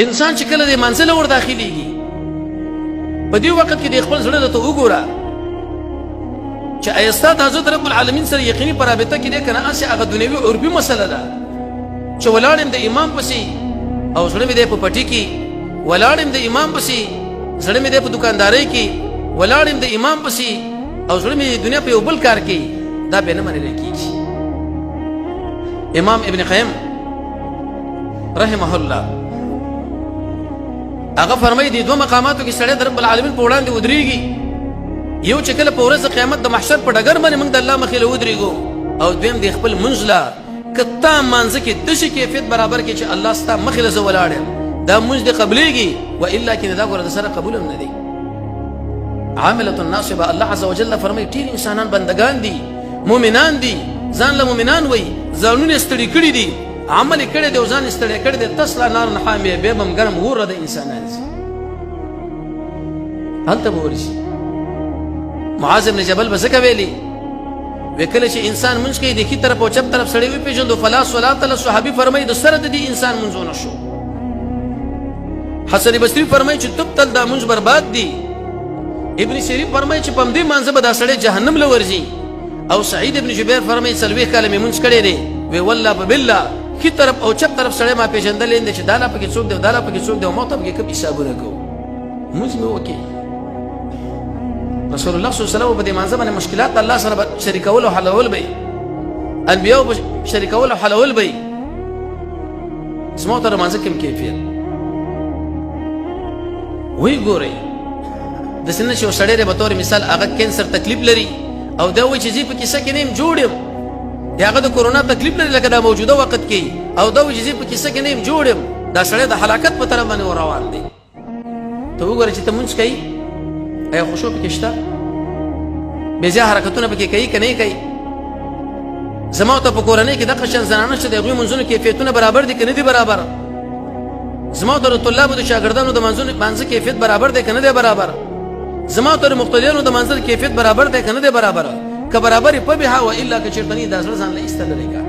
انسان چې کله د منزل ور داخليږي په دې وخت کې د خپل زړه ته وګوره چې ایستا د حضرت رب العالمین سره یقیني پرابطه کې ده کنه اسی هغه دنیوي عربي مسله ده چې ولاړم د امام پسې او زړه مې د په پټي کې ولاړم د امام پسې زړه مې د په دکانداري کې ولاړم د امام پسې او زړه مې د دنیا په یو بل کار کې دا به نه منل کېږي امام ابن قیم رحمه الله هغه فرمایي د دوه مقاماتو کې سړی د رب العالمین په وړاندې ودرېږي یو چې کله په ورځ قیامت د محشر په ډګر باندې موږ د الله مخې له ودرېږو او دویم د خپل منځ له کتا مانځه کې داسې کیفیت برابر کې چې الله ستا مخې له زه ولاړ یم دا منځ دې قبلېږي والا کې دا ګوره د سره قبول هم نه دی عاملة ناصبه الله عز وجل فرمایي ټول انسانان بندگان دي مؤمنان دي ځان له مؤمنان وایي ځانونه ستړي کړي دي عمل کړي دی او ځان ستړی کړي دی تصلا نار حاميه بیا به هم ګرم وره د انسانان شي هلته به ورشي معاذ بن جبل به ځکه ویلي وکله چې انسان منځ کې د ښي طرف او چپ طرف سړی وپېژندو فلا صلات له صحابي فرمایي د سره د دې انسان منځونه شو حسن بصري فرمایي چې تبتل دا منځ برباد دي ابن سیرین فرمایي چې په همدې مانځه به دا سړی جهنم له ورځي او سعید ابن جبیر فرمایي 40 کاله مې منځ کړی دی وی والله بالله ښي طرف او چپ طرف سړی ما پېژندلی دی چې دا لا پکې څوک دی او دا لا پکې څوک دی او ما ته پکې کوم حسابونه کوو منځ مې وکړي رسول الله صلی الله علیه وسلم په دې مانځه باندې مشکلات الله سره شریکول او حلول به انبیاء شریکول او حلول به زما ته مانځه کوم کیفیت وی ګورئ د سنه چې سړی دی به طور مثال هغه کینسر تکلیف لري او دا وایي چې زه په کیسه کې نه یم جوړ یم یا هغه د کورونا تکلیف لري لکه دا موجوده وخت کې او دا وایي چې زه په کیسه کې نه یم جوړ یم دا سړی د هلاکت په طرف باندې روان دی ته وګوره چې ته مونځ کوي ایا خشوع پکې شته بې ځایه حرکتونه پکې کوي که نه کوي زما ته په کورنۍ کې دغه شان زنانه چې د هغوی منځونو کیفیتونه برابر دي که نه دي برابر زما ته د طلابو د شاګردانو د منځه کیفیت برابر دی که نه دی برابر زما ته د مقتدیانو د منځه کیفیت برابر دی که نه دی برابر که برابر یې په بها والا که چېرته نه دا زړه ځان له ایسته لرې که